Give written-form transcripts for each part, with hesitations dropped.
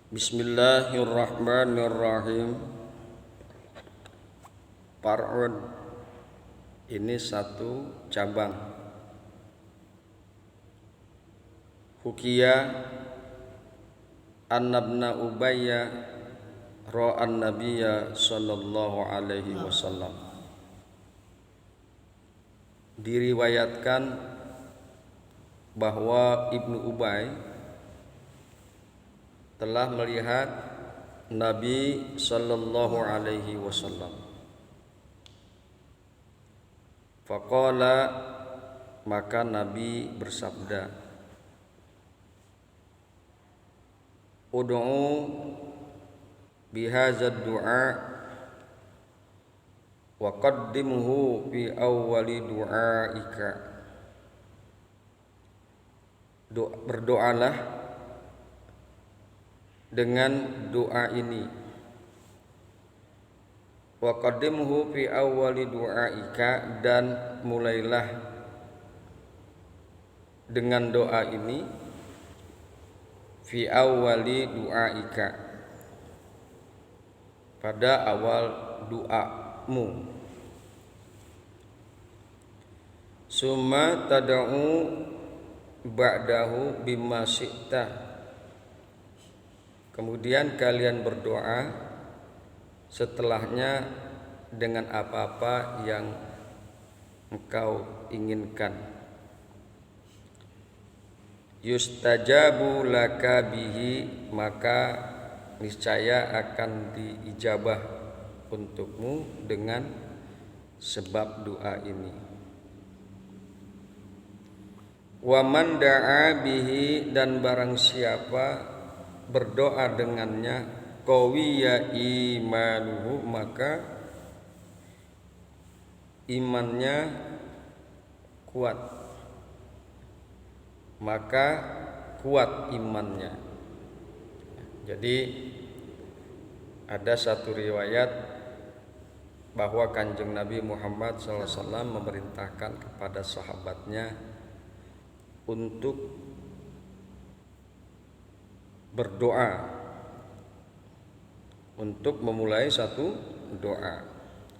Bismillahirrahmanirrahim. Far'un, ini satu cabang. Hukiya annabna Ubayya ra'an nabiyya sallallahu alaihi wasallam. Diriwayatkan bahwa Ibnu Ubay telah melihat Nabi sallallahu alaihi wasallam. Faqala, maka Nabi bersabda, ud'u bihadzal du'a wa qaddimhu fi awwali du'aika. Berdoalah dengan doa ini, wa qaddimhu fi awwali du'aika, dan mulailah dengan doa ini fi awwali du'aika, pada awal doamu. Summa tad'u ba'dahu bima syi'ta, kemudian kalian berdoa setelahnya dengan apa-apa yang engkau inginkan. Yustajabu laka bihi, maka niscaya akan diijabah untukmu dengan sebab doa ini. Wa man da'a bihi, dan barang siapa berdoa dengannya, qawiya imanuhu, maka imannya kuat, maka kuat imannya. Jadi ada satu riwayat bahwa Kanjeng Nabi Muhammad SAW memerintahkan kepada sahabatnya untuk berdoa, untuk memulai satu doa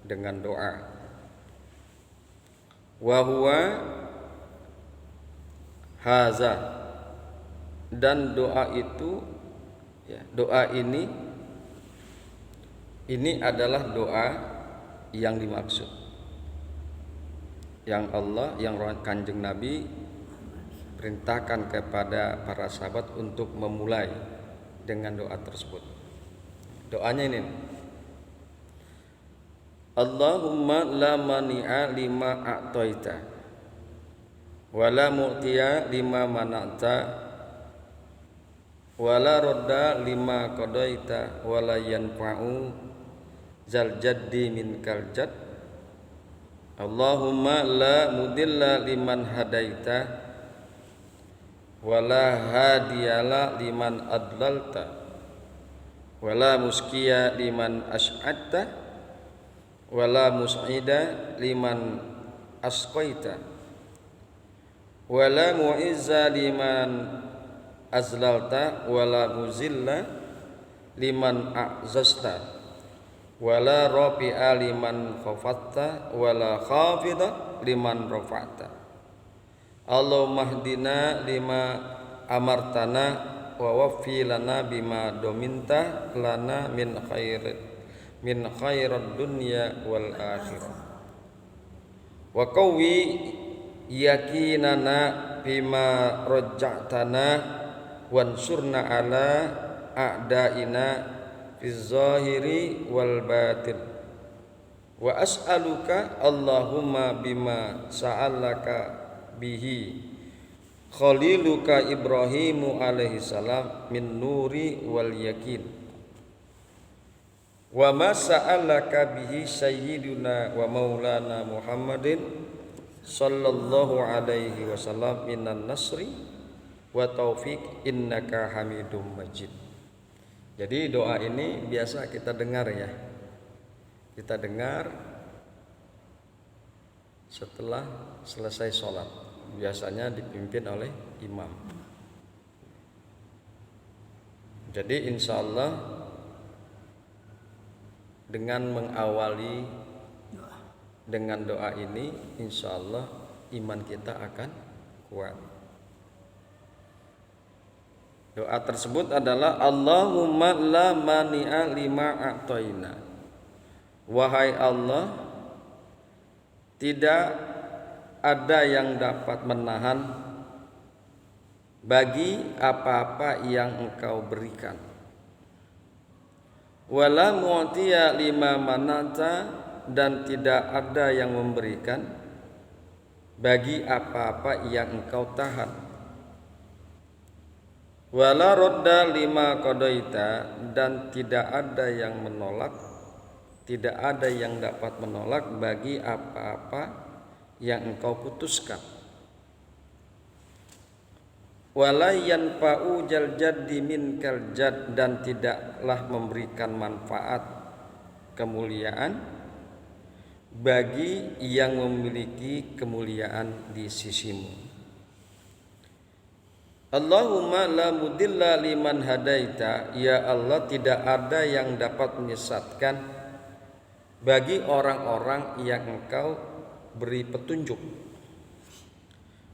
dengan doa. Wa huwa haza, dan doa itu, ya, doa ini adalah doa yang dimaksud, yang Allah, yang Kanjeng Nabi perintahkan kepada para sahabat untuk memulai dengan doa tersebut. Doanya ini, Allahumma la mani'a lima a'taita wa la mu'tiya lima mana'ta wa la radda lima qadaita wa la yanfa'u zal jaddi minkal jadd. Allahumma la mudilla liman hadaita wala hadiyala liman adlalta wala muskiya liman as'adta wala mus'ida liman asqaita wala mu'izza liman azlalta wala muzilla liman a'zazta wala rafi'a liman khafatta wala khafida liman rafa'ta. Allahumma hdina lima amartana wa waffi lana bima dominta lana min khairad dunya wal akhirah wa qawwi yakinana bima raja'tana wansurna ala a'daina fiz zahiri wal batin wa as'aluka Allahumma bima sa'alaka bihi khaliluka Ibrahimu alaihi salam min nuri wal yakin wa ma sa'alaka bihi sayyiduna wa maulana Muhammadin sallallahu alaihi wasallam minan nasri wa taufik innaka hamidum majid. Jadi doa ini biasa kita dengar, ya, kita dengar setelah selesai sholat, biasanya dipimpin oleh imam. Jadi insya Allah dengan mengawali dengan doa ini, insya Allah iman kita akan kuat. Doa tersebut adalah Allahumma la mani'a lima a'toina. Wahai Allah, tidak ada yang dapat menahan bagi apa-apa yang Engkau berikan. Wala mu'tiya lima manata, dan tidak ada yang memberikan bagi apa-apa yang Engkau tahan. Wala rodda lima qadaita, dan tidak ada yang menolak, tidak ada yang dapat menolak bagi apa-apa yang Engkau putuskan. Wala yanfa'u jal jaddi minkal jad, dan tidaklah memberikan manfaat kemuliaan bagi yang memiliki kemuliaan di sisimu. Allahumma la mudilla liman hadaita, ya Allah, tidak ada yang dapat menyesatkan bagi orang-orang yang Engkau beri petunjuk.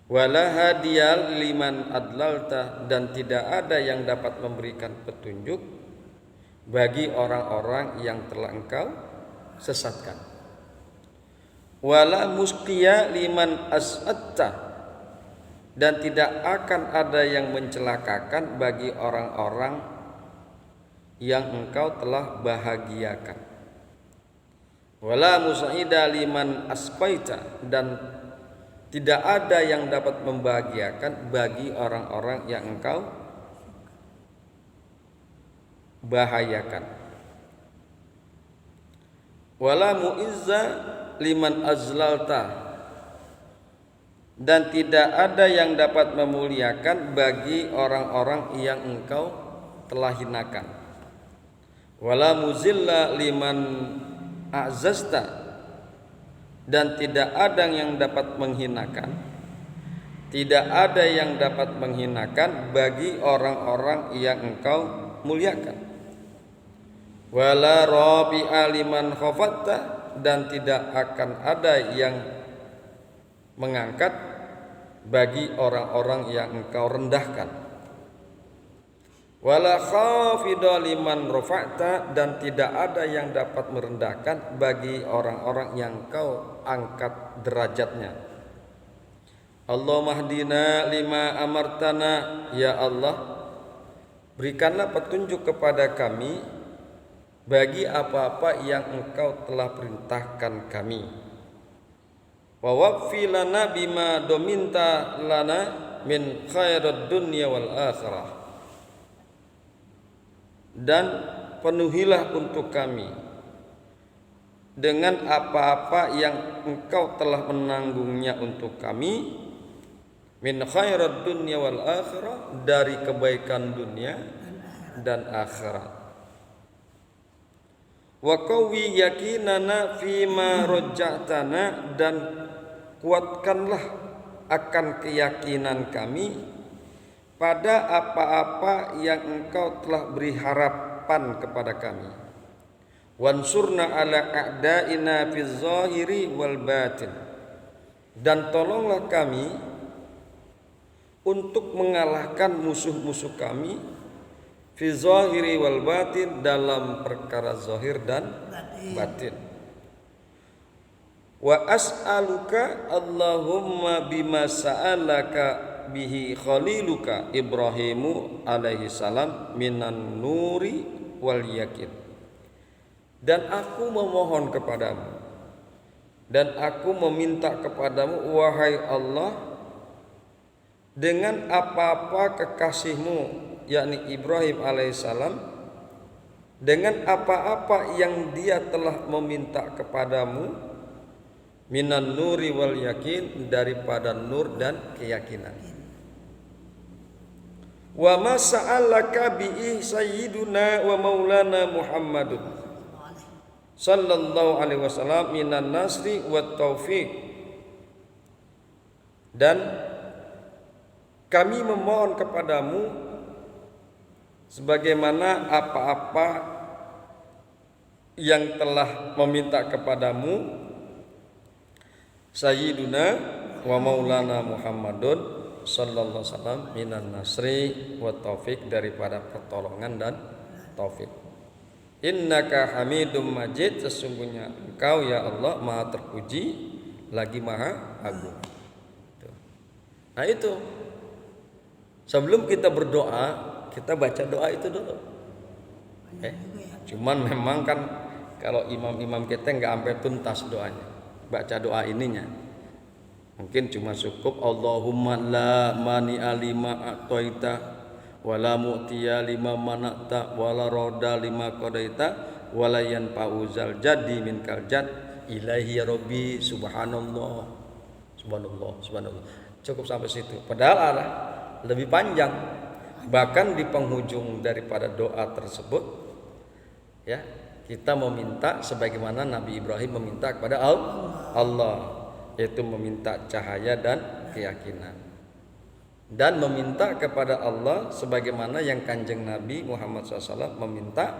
Wala hadiyal liman adlalta, dan tidak ada yang dapat memberikan petunjuk bagi orang-orang yang telah Engkau sesatkan. Wala musqiya liman as'atta, dan tidak akan ada yang mencelakakan bagi orang-orang yang Engkau telah bahagiakan. Wala musa'ida liman aspaita, dan tidak ada yang dapat membahagiakan bagi orang-orang yang Engkau bahayakan. Wala mu'izza liman azlalta, dan tidak ada yang dapat memuliakan bagi orang-orang yang Engkau telah hinakan. Wala muzilla liman a'zazta, dan tidak ada yang dapat menghinakan, tidak ada yang dapat menghinakan bagi orang-orang yang Engkau muliakan. Wala rabi'a liman khafatta, dan tidak akan ada yang mengangkat bagi orang-orang yang Engkau rendahkan. Wala khafidha liman rafa'ta, dan tidak ada yang dapat merendahkan bagi orang-orang yang Engkau angkat derajatnya. Allahumma hdina lima amartana, ya Allah, berikanlah petunjuk kepada kami bagi apa-apa yang Engkau telah perintahkan kami. Wa waqfi lana bima dominta lana min khairid dunya wal akhirah, dan penuhilah untuk kami dengan apa-apa yang Engkau telah menanggungnya untuk kami, min khairid dunya wal akhirah, dari kebaikan dunia dan akhirat. Wa qawwi yakinana fima raja'tana, dan kuatkanlah akan keyakinan kami pada apa-apa yang Engkau telah beri harapan kepada kami. Wansurna ala a'daina fiz zahiri wal batin, dan tolonglah kami untuk mengalahkan musuh-musuh kami fi zahiri wal batin, dalam perkara zahir dan batin. Wa as'aluka Allahumma bima sa'alaka bihi khaliluka Ibrahimu alaihi salam minan nuri wal yakin, dan aku memohon kepadamu dan aku meminta kepadamu, wahai Allah, dengan apa-apa kekasihmu yakni Ibrahim alaihissalam, dengan apa-apa yang dia telah meminta kepadamu, minan nuri wal yakin, daripada nur dan keyakinan. Wa ma sa'alaka bihi sayyiduna wa maulana Muhammadun sallallahu alaihi wasallam minan nasri wat taufiq, dan kami memohon kepadamu dengan apa-apa yang Engkau telah meminta kepadamu, minan nuri wal yakin, daripada nur dan keyakinan. Wa ma sa'alaka bihi sayyiduna wa maulana Muhammadun sallallahu alaihi wasallam minan nasri wat taufiq, dan kami memohon kepadamu dengan apa-apa yang Engkau telah meminta kepadamu, minan sebagaimana apa-apa yang telah meminta kepadamu Sayyiduna wa Maulana Muhammadun sallallahu alaihi wasallam minan nasri wa taufik, daripada pertolongan dan taufik. Innaka Hamidum Majid, sesungguhnya Engkau ya Allah Maha terpuji lagi Maha agung. Nah itu, sebelum kita berdoa kita baca doa itu dulu. Cuman memang kan kalau imam-imam kita nggak sampai tuntas doanya, baca doa ininya. Mungkin cuma cukup Allahumma la mani alima a'taita wala mu'tiya lima mana'ta wala roda lima qadaita wala yanfa'uzal jadi minkal jad ilahi ya rabbi subhanallah subhanallah subhanallah. Cukup sampai situ. Padahal ada lebih panjang. Bahkan di penghujung daripada doa tersebut ya, kita meminta sebagaimana Nabi Ibrahim meminta kepada Allah, yaitu meminta cahaya dan keyakinan, dan meminta kepada Allah sebagaimana yang Kanjeng Nabi Muhammad SAW meminta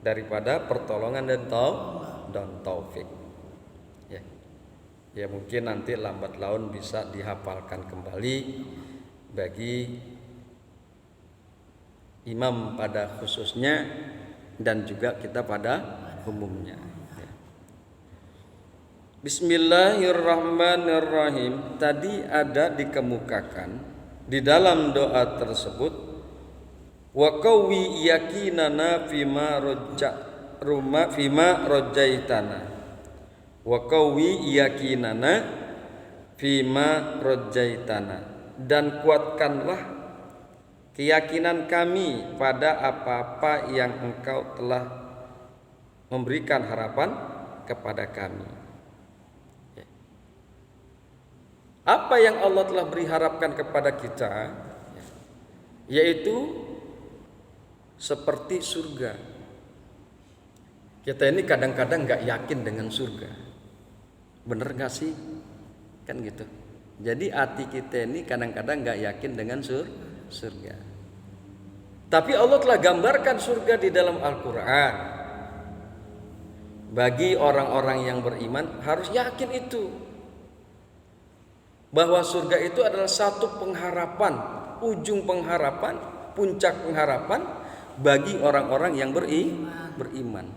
daripada pertolongan dan taufik. Ya mungkin nanti lambat laun bisa dihafalkan kembali bagi imam pada khususnya dan juga kita pada umumnya. Bismillahirrahmanirrahim. Tadi ada dikemukakan di dalam doa tersebut, wa qawi yakinana fima rojaitana, wa qawi yakinana fima rojaitana, dan kuatkanlah keyakinan kami pada apa-apa yang Engkau telah memberikan harapan kepada kami. Apa yang Allah telah beri harapkan kepada kita, yaitu seperti surga. Kita ini kadang-kadang gak yakin dengan surga. Bener gak sih? Kan gitu. Jadi hati kita ini kadang-kadang gak yakin dengan surga. Tapi Allah telah gambarkan surga di dalam Al-Quran. Bagi orang-orang yang beriman harus yakin itu, bahwa surga itu adalah satu pengharapan, ujung pengharapan, puncak pengharapan bagi orang-orang yang beriman.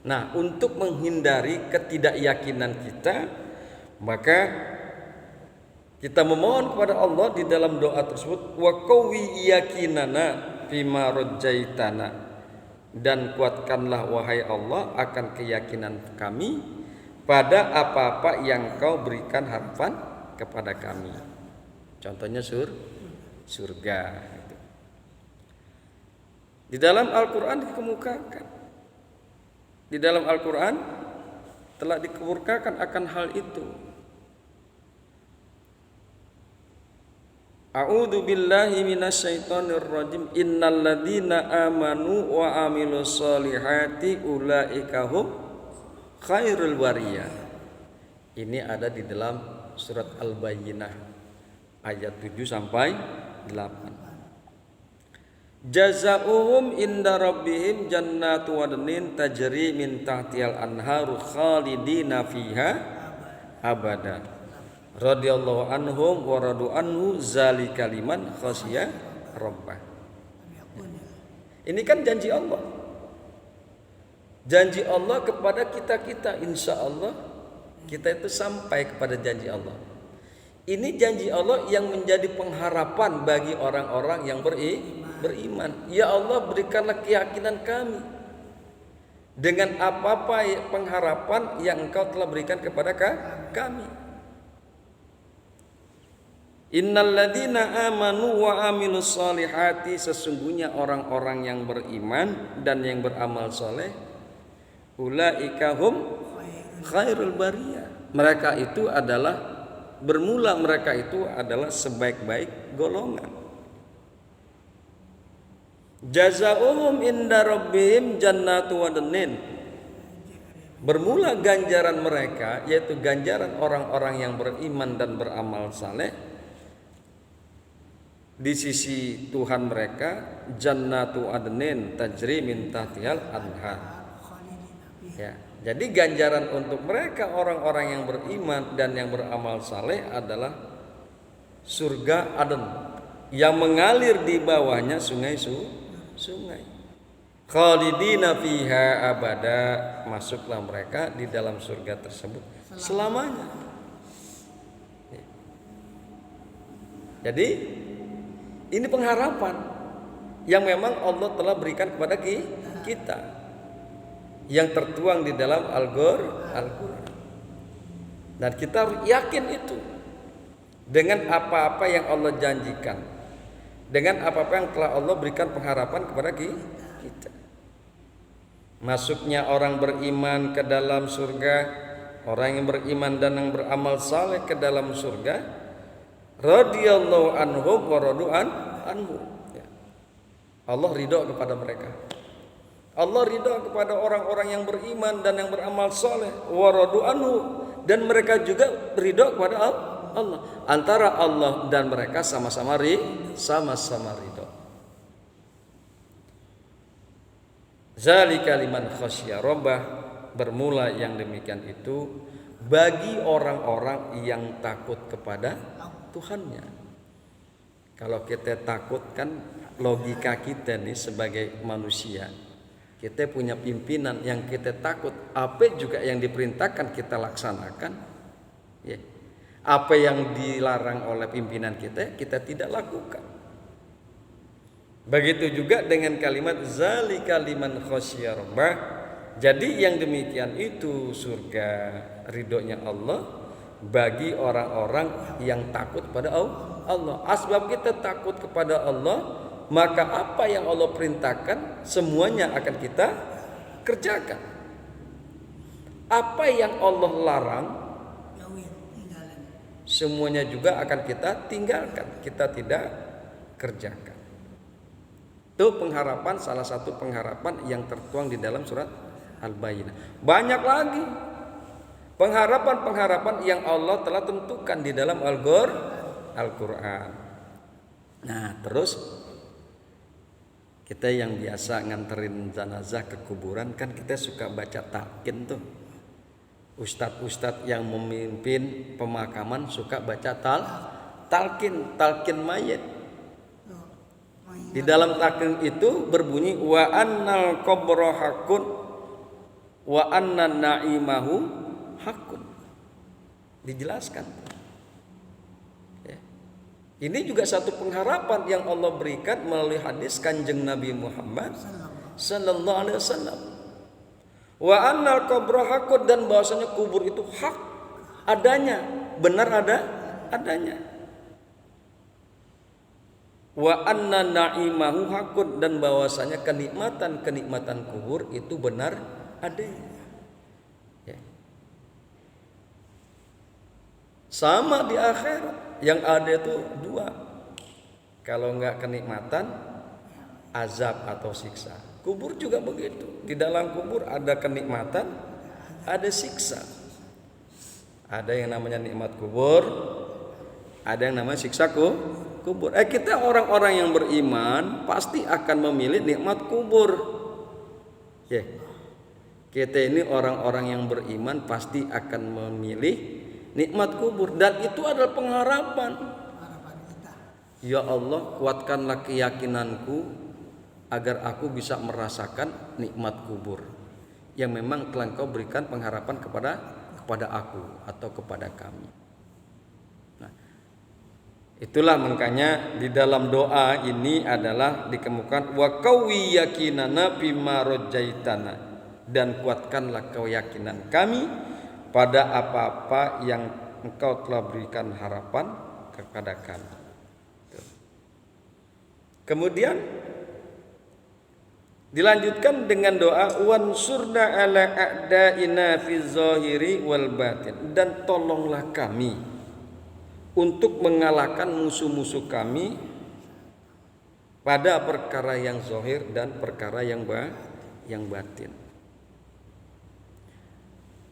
Nah, untuk menghindari ketidakyakinan kita, maka kita memohon kepada Allah di dalam doa tersebut, wa qawi yakinana fima rojaitana, dan kuatkanlah wahai Allah akan keyakinan kami pada apa-apa yang Kau berikan harapan kepada kami. Contohnya surga. Di dalam Al-Quran dikemukakan, di dalam Al-Quran telah dikemukakan akan hal itu. A'udzu billahi minasyaitonir rajim. Innal ladzina amanu wa amilus solihati ulaika hum khairul bariyah. Ini ada di dalam surat Al-Bayyinah ayat 7 sampai 8. Jazaohum inda rabbihim jannatu adnin tajri min tahtihal anharu khalidina fiha abada. Radhiyallahu anhum wa radu anhu zalika liman khasya rabbah. Ini kan janji Allah. Janji Allah kepada kita-kita, insya Allah kita itu sampai kepada janji Allah. Ini janji Allah yang menjadi pengharapan bagi orang-orang yang beriman. Ya Allah, berikanlah keyakinan kami dengan apa-apa pengharapan yang Engkau telah berikan kepada kami. Innal ladzina amanu wa amilus solihati, sesungguhnya orang-orang yang beriman dan yang beramal soleh, ulaika hum khairul bariyah. Mereka itu adalah sebaik-baik golongan. Jazaohum inda rabbihim jannatu adnin. Bermula ganjaran mereka, yaitu ganjaran orang-orang yang beriman dan beramal saleh, di sisi Tuhan mereka jannatu adnin tajri min tahtihal anhar. Ya, jadi ganjaran untuk mereka orang-orang yang beriman dan yang beramal saleh adalah surga Aden yang mengalir di bawahnya sungai. Khalidina fiha abada, masuklah mereka di dalam surga tersebut selamanya. Jadi ini pengharapan yang memang Allah telah berikan kepada kita, yang tertuang di dalam Al-Quran. Dan kita harus yakin itu dengan apa-apa yang Allah janjikan, dengan apa-apa yang telah Allah berikan pengharapan kepada kita. Masuknya orang beriman ke dalam surga, orang yang beriman dan yang beramal saleh ke dalam surga, radhiyallahu anhum wa radu anhu. Allah ridho kepada mereka. Allah ridho kepada orang-orang yang beriman dan yang beramal saleh, wa radu anhu, dan mereka juga ridho kepada Allah. Antara Allah dan mereka sama-sama ridho. Zalika liman khasyya rabbah, bermula yang demikian itu bagi orang-orang yang takut kepada Tuhannya. Kalau kita takut, kan logika kita nih sebagai manusia, kita punya pimpinan yang kita takut, apa juga yang diperintahkan kita laksanakan, ya. Apa yang dilarang oleh pimpinan kita tidak lakukan. Begitu juga dengan kalimat zalika liman khasyya rabbah. Jadi yang demikian itu surga ridhonya Allah bagi orang-orang yang takut pada Allah. Asbab kita takut kepada Allah, maka apa yang Allah perintahkan semuanya akan kita kerjakan. Apa yang Allah larang semuanya juga akan kita tinggalkan, kita tidak kerjakan. Itu pengharapan, salah satu pengharapan yang tertuang di dalam surat Al-Bayyinah. Banyak lagi pengharapan-pengharapan yang Allah telah tentukan di dalam Al-Quran. Nah, terus kita yang biasa nganterin jenazah ke kuburan, kan kita suka baca talqin tuh. Ustadz-ustadz yang memimpin pemakaman suka baca talqin mayit. Di dalam talqin itu berbunyi wa annal qabra hakun wa anna na'imahu hakun. Dijelaskan. Ya. Ini juga satu pengharapan yang Allah berikan melalui hadis Kanjeng Nabi Muhammad sallallahu alaihi wasallam. Wa annal qabra hakun, dan bahwasanya kubur itu hak adanya, benar adanya. Wa anna na'imahu hakun, dan bahwasanya kenikmatan kubur itu benar adanya. Ya. Sama di akhirat, yang ada itu dua. Kalau enggak kenikmatan, azab atau siksa. Kubur juga begitu. Di dalam kubur ada kenikmatan, ada siksa. Ada yang namanya nikmat kubur, ada yang namanya siksa kubur. Kita orang-orang yang beriman pasti akan memilih nikmat kubur. Ya. Kita ini orang-orang yang beriman pasti akan memilih nikmat kubur, dan itu adalah pengharapan. Ya Allah, kuatkanlah keyakinanku agar aku bisa merasakan nikmat kubur yang memang telah Engkau berikan pengharapan kepada aku atau kepada kami. Nah, itulah makanya di dalam doa ini adalah dikemukakan wa qawi yakinana bima rajaitana, dan kuatkanlah keyakinan kami pada apa-apa yang Engkau telah berikan harapan kepada kami. Kemudian dilanjutkan dengan doa wansurna ala a'daina fi zahiri wal batin, dan tolonglah kami untuk mengalahkan musuh-musuh kami pada perkara yang zahir dan perkara yang batin.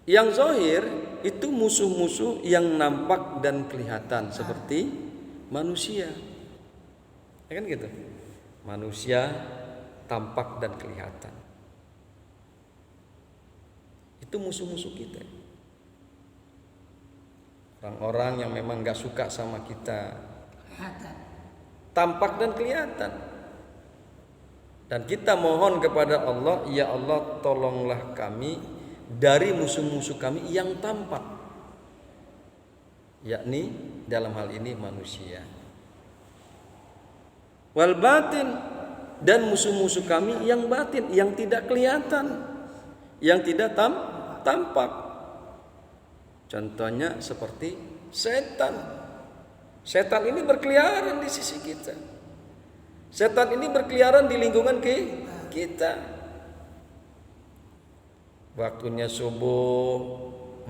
Yang zahir itu musuh-musuh yang nampak dan kelihatan seperti manusia. Ya kan gitu. Manusia tampak dan kelihatan. Itu musuh-musuh kita. Orang-orang yang memang gak suka sama kita, tampak dan kelihatan. Dan kita mohon kepada Allah, ya Allah tolonglah kami dari musuh-musuh kami yang tampak, yakni dalam hal ini manusia. Wal batin, dan musuh-musuh kami yang batin, yang tidak kelihatan, yang tidak tampak. Contohnya seperti setan. Setan ini berkeliaran di sisi kita. Setan ini berkeliaran di lingkungan kita. Waktunya subuh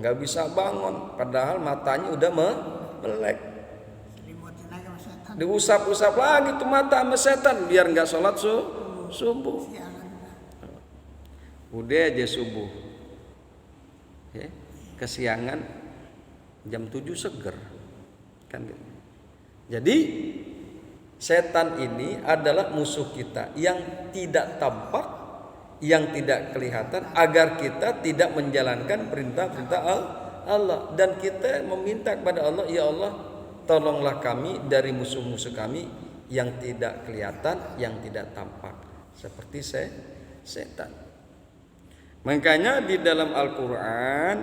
nggak bisa bangun, padahal matanya udah melek. Diusap-usap lagi tuh mata sama setan biar nggak sholat subuh. Udah aja subuh, ya, kesiangan jam 7 seger, kan? Jadi setan ini adalah musuh kita yang tidak tampak, yang tidak kelihatan, agar kita tidak menjalankan perintah-perintah Allah. Dan kita meminta kepada Allah, ya Allah tolonglah kami dari musuh-musuh kami yang tidak kelihatan, yang tidak tampak, seperti setan. Makanya di dalam Al-Quran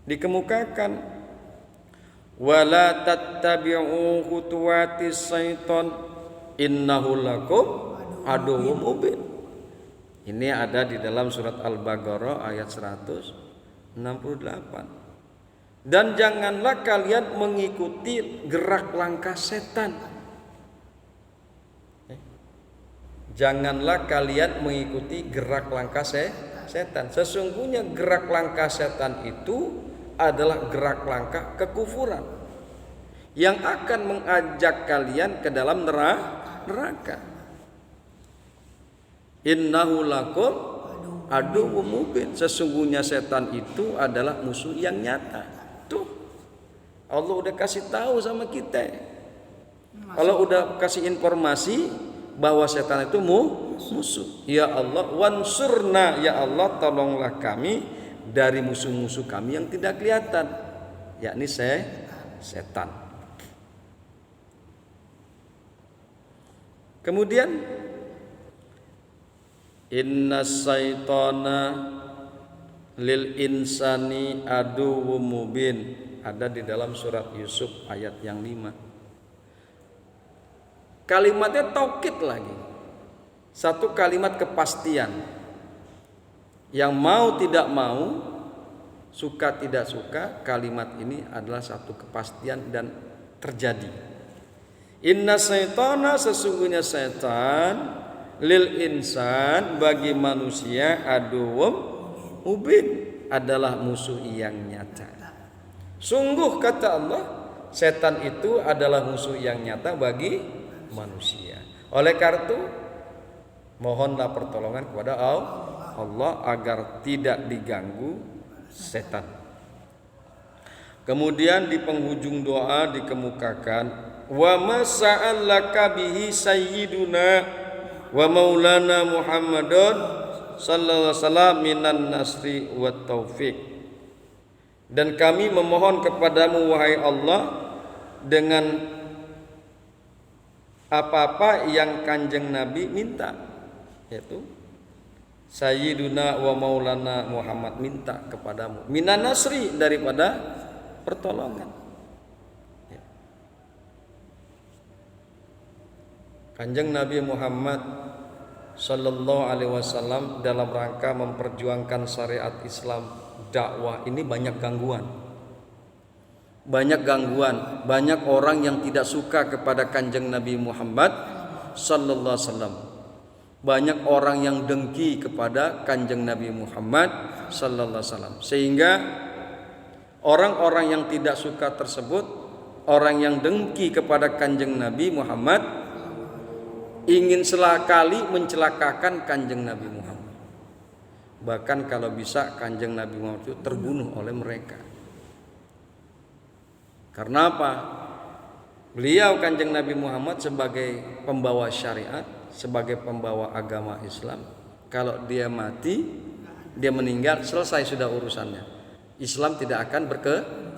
dikemukakan, wala tattabi'u khutuwatis syaiton innahu lakum aduwwum mubin. Ini ada di dalam surat Al-Baqarah ayat 168. Dan janganlah kalian mengikuti gerak langkah setan. Janganlah kalian mengikuti gerak langkah setan. Sesungguhnya gerak langkah setan itu adalah gerak langkah kekufuran yang akan mengajak kalian ke dalam neraka. Innahu lakum aduwwum mubin. Sesungguhnya setan itu adalah musuh yang nyata. Tuh, Allah udah kasih tahu sama kita. Allah udah kasih informasi bahwa setan itu musuh. Ya Allah, wansurna, ya Allah tolonglah kami dari musuh-musuh kami yang tidak kelihatan, yakni setan. Kemudian inna syaitana lil insani aduwwum mubin, ada di dalam surat Yusuf ayat yang 5. Kalimatnya taukid lagi, satu kalimat kepastian. Yang mau tidak mau, suka tidak suka, kalimat ini adalah satu kepastian dan terjadi. Inna syaitana, sesungguhnya setan, lil insan, bagi manusia, aduwwum mubin, adalah musuh yang nyata. Sungguh kata Allah, setan itu adalah musuh yang nyata bagi manusia. Oleh karena itu mohonlah pertolongan kepada Allah agar tidak diganggu setan. Kemudian di penghujung doa dikemukakan, wa ma sa'alaka bihi sayyiduna wa maulana Muhammadun sallallahu alaihi wasallam minan nasri wat taufik. Dan kami memohon kepadamu wahai Allah dengan apa-apa yang Kanjeng Nabi minta, yaitu Sayyiduna wa Maulana Muhammad minta kepadamu minan nasri, daripada pertolongan. Kanjeng Nabi Muhammad sallallahu alaihi wasallam dalam rangka memperjuangkan syariat Islam, dakwah ini banyak gangguan. Banyak orang yang tidak suka kepada Kanjeng Nabi Muhammad sallallahu alaihi wasallam. Banyak orang yang dengki kepada Kanjeng Nabi Muhammad sallallahu alaihi wasallam. Sehingga orang-orang yang tidak suka tersebut, orang yang dengki kepada Kanjeng Nabi Muhammad, ingin sekali mencelakakan Kanjeng Nabi Muhammad. Bahkan kalau bisa Kanjeng Nabi Muhammad itu terbunuh oleh mereka. Karena apa? Beliau Kanjeng Nabi Muhammad sebagai pembawa syariat, sebagai pembawa agama Islam. Kalau dia mati, dia meninggal, selesai sudah urusannya. Islam tidak akan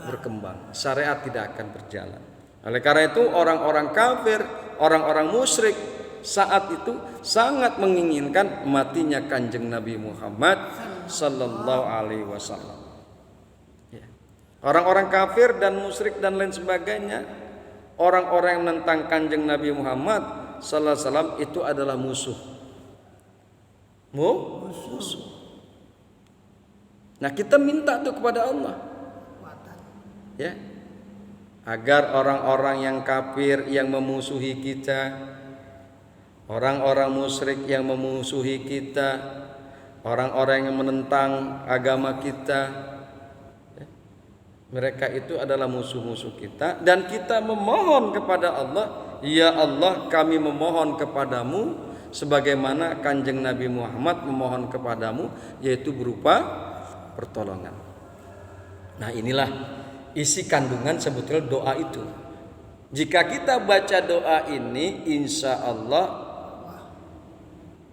berkembang, syariat tidak akan berjalan. Oleh karena itu orang-orang kafir, orang-orang musyrik saat itu sangat menginginkan matinya Kanjeng Nabi Muhammad sallallahu alaihi wasallam. Orang-orang kafir dan musyrik dan lain sebagainya, orang-orang yang menentang Kanjeng Nabi Muhammad sallallahu alaihi wasallam itu adalah musuh. Musuh. Nah, kita minta tuh kepada Allah. Ya. Agar orang-orang yang kafir yang memusuhi kita, orang-orang musyrik yang memusuhi kita, orang-orang yang menentang agama kita, mereka itu adalah musuh-musuh kita, dan kita memohon kepada Allah, ya Allah, kami memohon kepadamu sebagaimana Kanjeng Nabi Muhammad memohon kepadamu, yaitu berupa pertolongan. Nah, inilah isi kandungan sebetulnya doa itu. Jika kita baca doa ini, insya Allah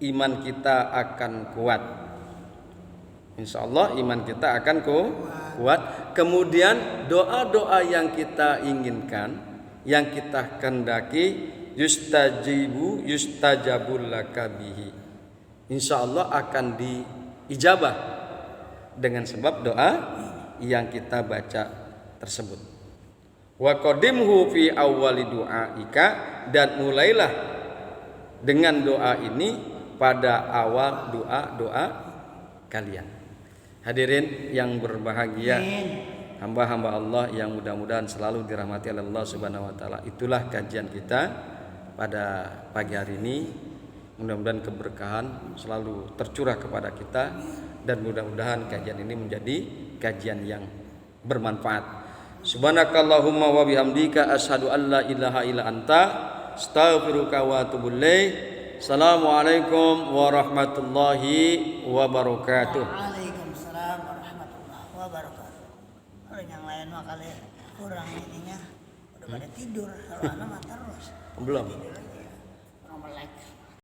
iman kita akan kuat. Insya Allah iman kita akan kuat. Kemudian doa-doa yang kita inginkan, yang kita kehendaki, yustajabul laka bihi, insya Allah akan diijabah dengan sebab doa yang kita baca tersebut. Wa qadimhu fi awwali du'aika, dan mulailah dengan doa ini pada awal doa kalian. Hadirin yang berbahagia, hamba-hamba Allah yang mudah-mudahan selalu dirahmati oleh Allah Subhanahu wa taala. Itulah kajian kita pada pagi hari ini. Mudah-mudahan keberkahan selalu tercurah kepada kita, dan mudah-mudahan kajian ini menjadi kajian yang bermanfaat. Subhanakallahumma wa bihamdika asyhadu an la ilaha illa anta astaghfiruka wa atubu ilaik. Assalamualaikum warahmatullahi wabarakatuh. Waalaikumsalam warahmatullahi wabarakatuh. Kalau yang lain mah kali kurang ininya udah pada tidur. Kalau anak mah terus Belum. tidur aja. Orang melek.